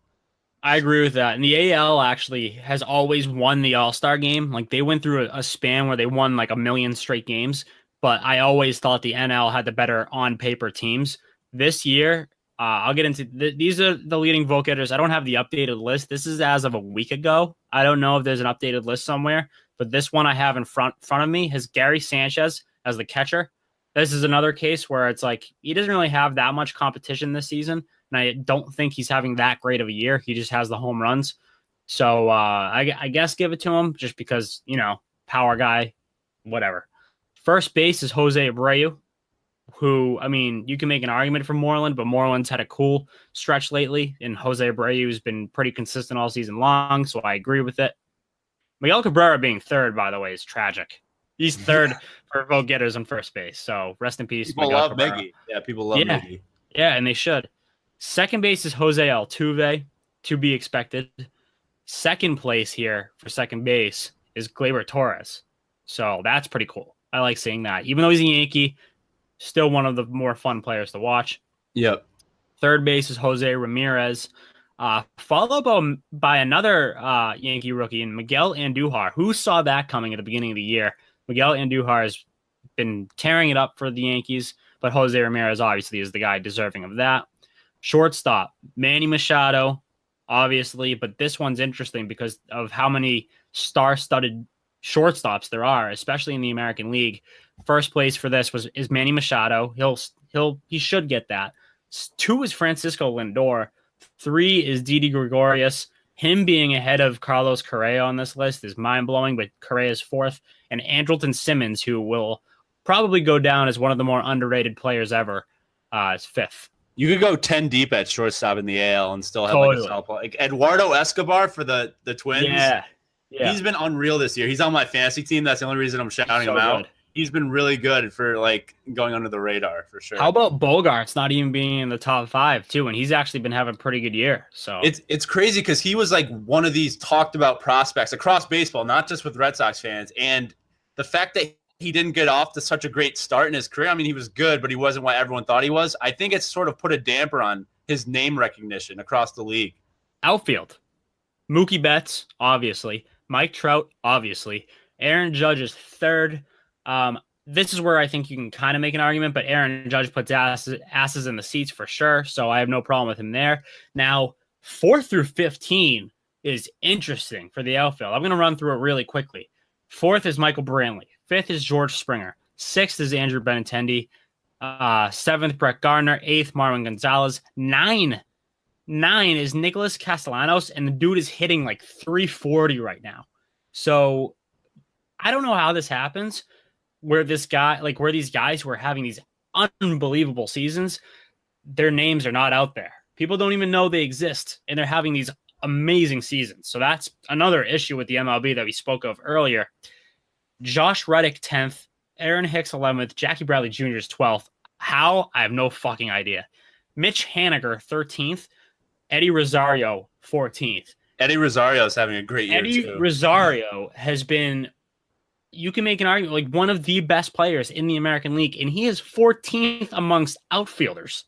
I agree with that. And the AL actually has always won the All-Star game. Like, they went through a span where they won like 1 million straight games, but I always thought the NL had the better on-paper teams. This year, I'll get into these are the leading vote getters. I don't have the updated list. This is as of a week ago. I don't know if there's an updated list somewhere, but this one I have in front of me has Gary Sanchez as the catcher. This is another case where it's like he doesn't really have that much competition this season, and I don't think he's having that great of a year. He just has the home runs. So I guess give it to him just because, power guy, whatever. First base is Jose Abreu, who, I mean, you can make an argument for Moreland, but Moreland's had a cool stretch lately, and Jose Abreu has been pretty consistent all season long, so I agree with it. Miguel Cabrera being third, by the way, is tragic. He's third for vote getters on first base, so rest in peace. People love Miggy. Yeah, people love Miggy. Yeah, and they should. Second base is Jose Altuve, to be expected. Second place here for second base is Gleyber Torres, so that's pretty cool. I like seeing that. Even though he's a Yankee, still one of the more fun players to watch. Yep. Third base is Jose Ramirez, followed by another Yankee rookie in Miguel Andujar. Who saw that coming at the beginning of the year? Miguel Andujar has been tearing it up for the Yankees, but Jose Ramirez obviously is the guy deserving of that. Shortstop, Manny Machado, obviously, but this one's interesting because of how many star-studded shortstops there are, especially in the American League. First place for this is Manny Machado. He should get that. 2 is Francisco Lindor. 3 is Didi Gregorius. Him being ahead of Carlos Correa on this list is mind-blowing, but Correa's 4th. And Andrelton Simmons, who will probably go down as one of the more underrated players ever, is 5th. You could go 10 deep at shortstop in the AL and still have like a solid play. Like Eduardo Escobar for the Twins. Yeah. He's been unreal this year. He's on my fantasy team. That's the only reason I'm shouting him out. Good. He's been really good for like going under the radar for sure. How about Bogarts not even being in the top 5 too? And he's actually been having a pretty good year. So it's crazy because he was like one of these talked about prospects across baseball, not just with Red Sox fans. And the fact that he didn't get off to such a great start in his career. I mean, he was good, but he wasn't what everyone thought he was. I think it's sort of put a damper on his name recognition across the league. Outfield, Mookie Betts, obviously. Mike Trout, obviously. Aaron Judge is 3rd. This is where I think you can kind of make an argument, but Aaron Judge puts asses in the seats for sure, so I have no problem with him there. Now, 4 through 15 is interesting for the outfield. I'm going to run through it really quickly. 4th is Michael Brantley. 5th is George Springer. 6th is Andrew Benintendi. 7th, Brett Gardner. 8th, Marwin Gonzalez. 9 is Nicholas Castellanos, and the dude is hitting like 340 right now. So I don't know how this happens, where these guys who are having these unbelievable seasons, their names are not out there. People don't even know they exist, and they're having these amazing seasons. So that's another issue with the MLB that we spoke of earlier. Josh Reddick 10th, Aaron Hicks 11th, Jackie Bradley Jr. is 12th. How? I have no fucking idea. Mitch Haniger 13th, Eddie Rosario 14th. Eddie Rosario is having a great year, Eddie Rosario has been, you can make an argument, like one of the best players in the American League, and he is 14th amongst outfielders.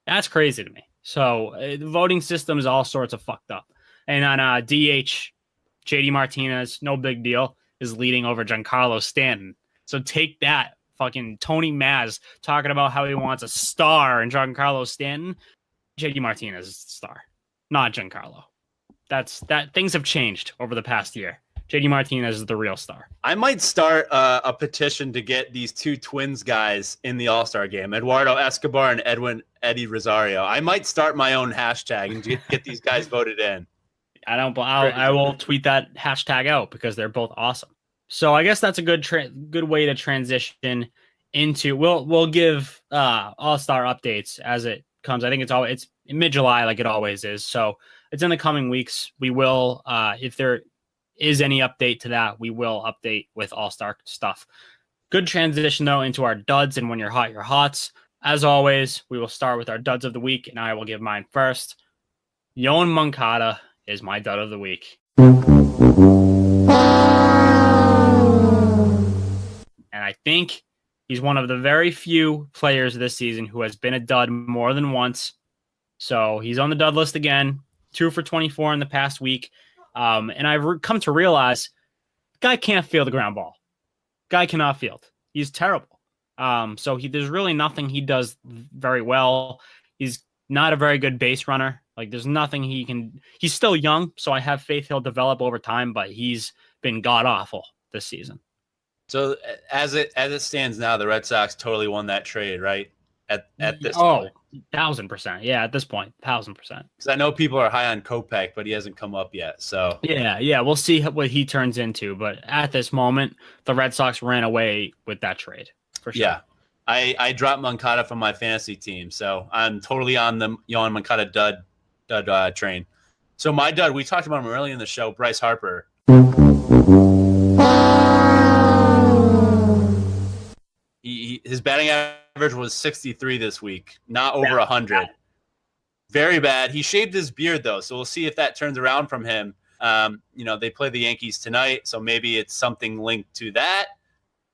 That's crazy to me. So the voting system is all sorts of fucked up. And on DH, JD Martinez, no big deal, is leading over Giancarlo Stanton. So take that, fucking Tony Maz talking about how he wants a star in Giancarlo Stanton. JD Martinez is the star, not Giancarlo. That things have changed over the past year. JD Martinez is the real star. I might start a petition to get these two Twins guys in the All-Star game, Eduardo Escobar and Eddie Rosario. I might start my own hashtag and get these guys voted in. I will tweet that hashtag out because they're both awesome. So I guess that's a good way to transition into. We'll give All-Star updates as it comes. I think it's mid-July like it always is. So it's in the coming weeks. We will, if there is any update to that, we will update with All-Star stuff. Good transition, though, into our duds and when you're hot, you're hots. As always, we will start with our duds of the week, and I will give mine first. Yoan Moncada is my dud of the week. And I think he's one of the very few players this season who has been a dud more than once. So he's on the dud list again. 2 for 24 in the past week. And I've come to realize guy can't field the ground ball. Guy cannot field. He's terrible. So there's really nothing he does very well. He's not a very good base runner. Like there's nothing he can. He's still young, so I have faith he'll develop over time. But he's been god awful this season. So as it stands now, the Red Sox totally won that trade, right? At this point. 1,000%. Yeah, at this point, 1,000%. Because I know people are high on Kopech, but he hasn't come up yet. So yeah, we'll see what he turns into. But at this moment, the Red Sox ran away with that trade for sure. Yeah, I dropped Moncada from my fantasy team, so I'm totally on the Yoan Moncada dud train. So my dud, we talked about him early in the show, Bryce Harper. His batting average was 63 this week, not over 100. Very bad. He shaved his beard, though, so we'll see if that turns around from him. They play the Yankees tonight, so maybe it's something linked to that.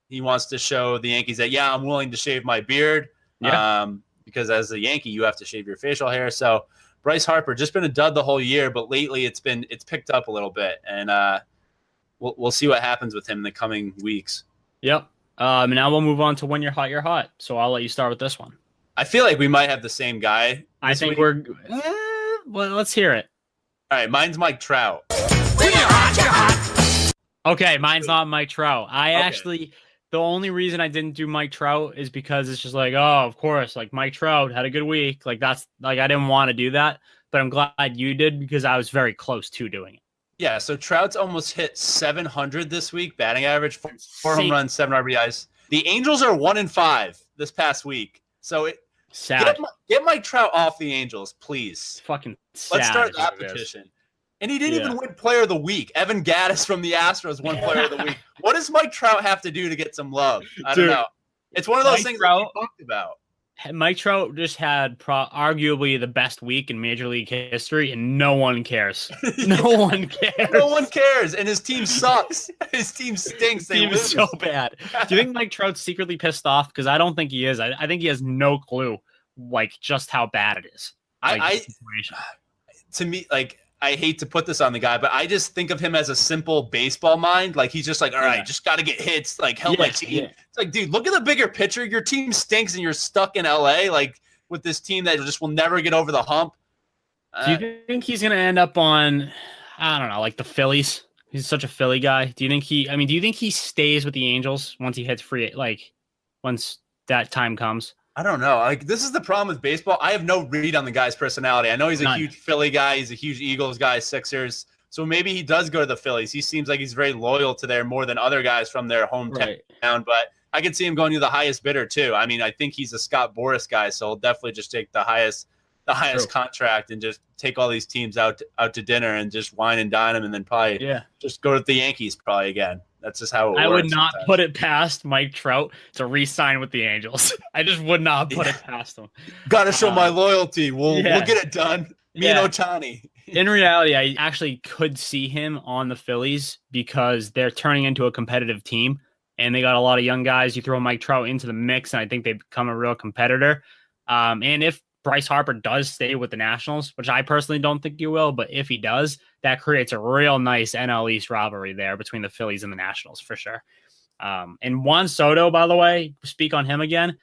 He wants to show the Yankees that, yeah, I'm willing to shave my beard. Yeah. Because as a Yankee, you have to shave your facial hair. So Bryce Harper, just been a dud the whole year, but lately it's picked up a little bit, and we'll see what happens with him in the coming weeks. Yep. Now we'll move on to when you're hot, you're hot. So I'll let you start with this one. I feel like we might have the same guy. I think we're. Well, let's hear it. All right, mine's Mike Trout. When you're hot, you're hot. Okay, mine's not Mike Trout. Actually, the only reason I didn't do Mike Trout is because it's just like, oh, of course, like Mike Trout had a good week. Like that's like I didn't want to do that, but I'm glad you did because I was very close to doing it. Yeah, so Trout's almost hit 700 this week, batting average, 4 home runs, 7 RBIs. The Angels are 1-5 this past week. So get Mike Trout off the Angels, please. Fucking sad. Let's start that petition. And he didn't even win Player of the Week. Evan Gattis from the Astros won Player of the Week. What does Mike Trout have to do to get some love? I don't know. It's one of those things that we talked about. Mike Trout just had arguably the best week in Major League history, and no one cares. No one cares. No one cares, and his team sucks. His team stinks. His team is so bad. Do you think Mike Trout's secretly pissed off? Because I don't think he is. I think he has no clue, like, just how bad it is. To me, like, I hate to put this on the guy, but I just think of him as a simple baseball mind. Like, he's just like, all right, just got to get hits, like, help my team. Yeah. It's like, dude, look at the bigger picture. Your team stinks, and you're stuck in LA, like, with this team that just will never get over the hump. Do you think he's going to end up on, I don't know, like the Phillies? He's such a Philly guy. Do you think he stays with the Angels once he hits free, like, once that time comes? I don't know. Like, this is the problem with baseball. I have no read on the guy's personality. I know he's a huge Philly guy. He's a huge Eagles guy, Sixers. So maybe he does go to the Phillies. He seems like he's very loyal to there more than other guys from their hometown. But I could see him going to the highest bidder too. I mean, I think he's a Scott Boras guy, so he'll definitely just take the highest contract and just take all these teams out to dinner and just wine and dine them, and then probably just go to the Yankees probably again. That's just how it works. I would not put it past Mike Trout to re-sign with the Angels. I just would not put it past him. Got to show my loyalty. We'll get it done. Me and Ohtani. In reality, I actually could see him on the Phillies because they're turning into a competitive team, and they got a lot of young guys. You throw Mike Trout into the mix, and I think they become a real competitor. And if Bryce Harper does stay with the Nationals, which I personally don't think he will, but if he does, that creates a real nice NL East rivalry there between the Phillies and the Nationals for sure. And Juan Soto, by the way, speak on him again.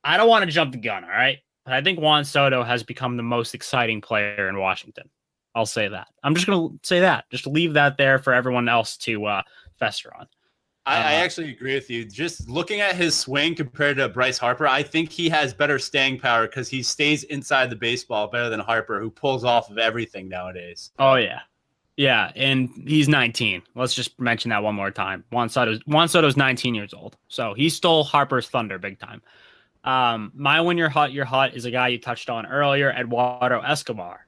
I don't want to jump the gun, all right? But I think Juan Soto has become the most exciting player in Washington. I'll say that. I'm just going to say that. Just leave that there for everyone else to fester on. I actually agree with you. Just looking at his swing compared to Bryce Harper, I think he has better staying power because he stays inside the baseball better than Harper, who pulls off of everything nowadays. Oh, yeah. Yeah, and he's 19. Let's just mention that one more time. Juan Soto's 19 years old, so he stole Harper's thunder big time. My when you're hot is a guy you touched on earlier, Eduardo Escobar.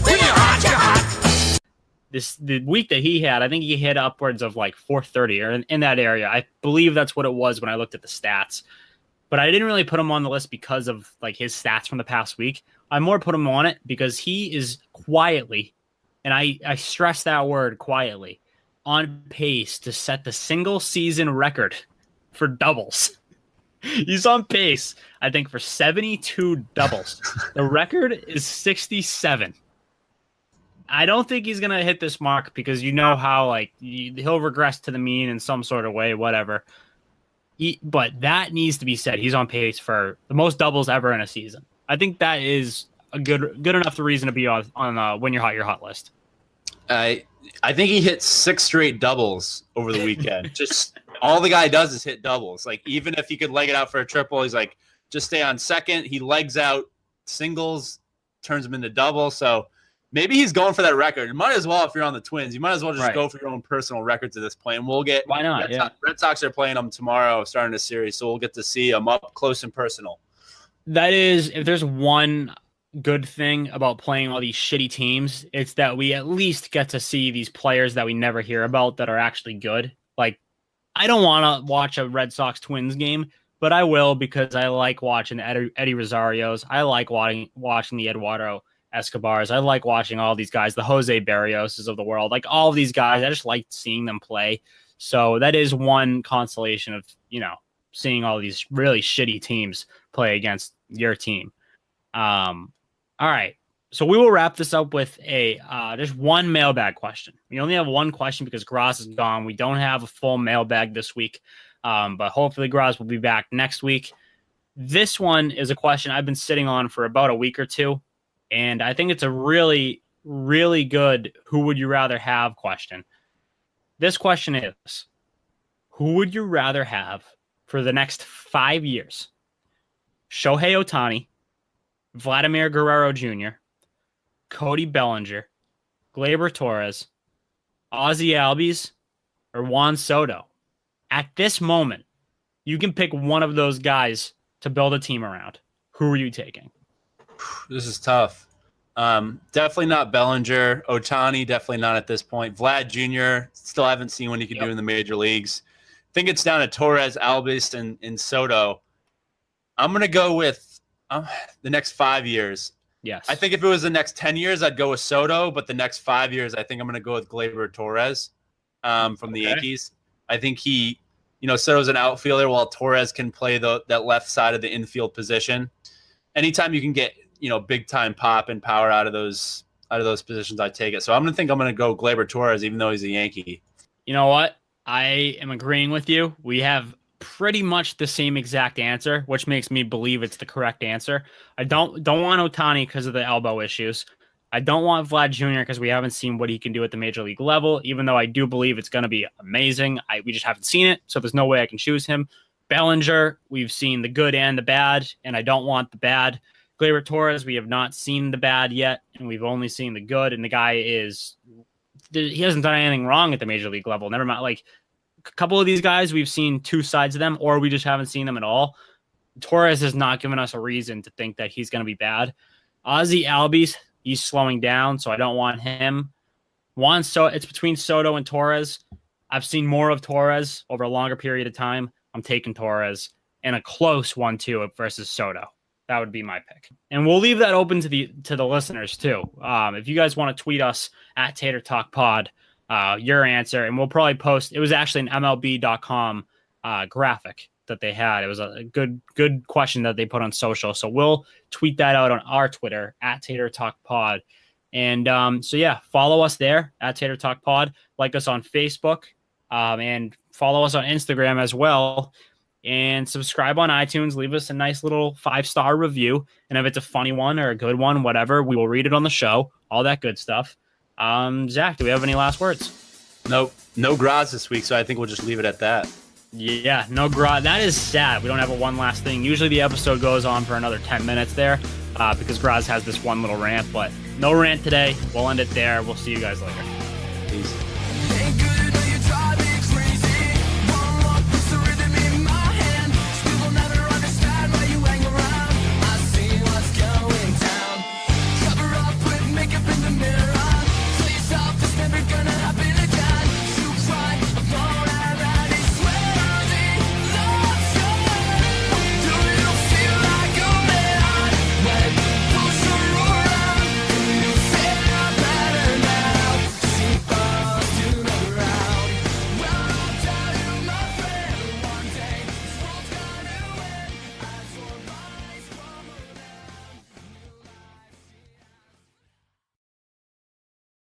When you're hot, you're hot. The week that he had, I think he hit upwards of like 430 or in that area. I believe that's what it was when I looked at the stats. But I didn't really put him on the list because of like his stats from the past week. I more put him on it because he is quietly, and I stress that word quietly, on pace to set the single season record for doubles. He's on pace, I think, for 72 doubles. The record is 67. I don't think he's going to hit this mark because you know how like he'll regress to the mean in some sort of way, whatever. But that needs to be said. He's on pace for the most doubles ever in a season. I think that is a good enough reason to be on when you're hot list. I think he hit 6 straight doubles over the weekend. Just all the guy does is hit doubles. Like even if he could leg it out for a triple, he's like, just stay on second. He legs out singles, turns them into doubles. So maybe he's going for that record. You might as well, if you're on the Twins, you might as well just go for your own personal records at this point. And we'll get why not? Red Sox are playing them tomorrow, starting a series, so we'll get to see them up close and personal. That is, if there's one good thing about playing all these shitty teams, it's that we at least get to see these players that we never hear about that are actually good. Like, I don't want to watch a Red Sox Twins game, but I will because I like watching Eddie Rosario's. I like watching the Eduardo Escobars. I like watching all these guys, the Jose Barrioses of the world, like all of these guys. I just like seeing them play. So that is one consolation of, seeing all these really shitty teams play against your team. All right. So we will wrap this up with just one mailbag question. We only have one question because Graz is gone. We don't have a full mailbag this week, but hopefully Graz will be back next week. This one is a question I've been sitting on for about a week or two, and I think it's a really, really good who would you rather have question. This question is, who would you rather have for the next 5 years? Shohei Ohtani, Vladimir Guerrero Jr., Cody Bellinger, Gleyber Torres, Ozzie Albies, or Juan Soto. At this moment, you can pick one of those guys to build a team around. Who are you taking? This is tough. Definitely not Bellinger. Ohtani, definitely not at this point. Vlad Jr., still haven't seen what he can do in the major leagues. I think it's down to Torres, Albies, and Soto. I'm going to go with the next 5 years. Yes. I think if it was the next 10 years, I'd go with Soto, but the next 5 years, I think I'm going to go with Gleyber Torres from the Yankees. I think Soto's an outfielder while Torres can play that left side of the infield position. Anytime you can get, big time pop and power out of those positions, I take it. So I'm going to go Gleyber Torres, even though he's a Yankee. You know what? I am agreeing with you. We have pretty much the same exact answer, which makes me believe it's the correct answer. I don't want Ohtani because of the elbow issues. I don't want Vlad Jr. because we haven't seen what he can do at the major league level, even though I do believe it's going to be amazing. We just haven't seen it, so there's no way I can choose him. Bellinger, we've seen the good and the bad, and I don't want the bad. Gleyber Torres, we have not seen the bad yet, and we've only seen the good, and the guy he hasn't done anything wrong at the major league level. Never mind, a couple of these guys, we've seen two sides of them, or we just haven't seen them at all. Torres has not given us a reason to think that he's going to be bad. Ozzy Albies, he's slowing down, so I don't want him. It's between Soto and Torres. I've seen more of Torres over a longer period of time. I'm taking Torres in a close 1-2 versus Soto. That would be my pick. And we'll leave that open to the listeners too. If you guys want to tweet us at Tater Talk Pod, your answer, and we'll probably post. It was actually an MLB.com graphic that they had. It was a good question that they put on social. So we'll tweet that out on our Twitter at Tater Talk Pod. And follow us there at Tater Talk Pod. Like us on Facebook, and follow us on Instagram as well. And subscribe on iTunes. Leave us a nice little 5-star review. And if it's a funny one or a good one, whatever, we will read it on the show. All that good stuff. Zach, do we have any last words? Nope. No Graz this week, so I think we'll just leave it at that. Yeah, no Graz. That is sad. We don't have a one last thing. Usually the episode goes on for another 10 minutes there because Graz has this one little rant. But no rant today. We'll end it there. We'll see you guys later. Peace.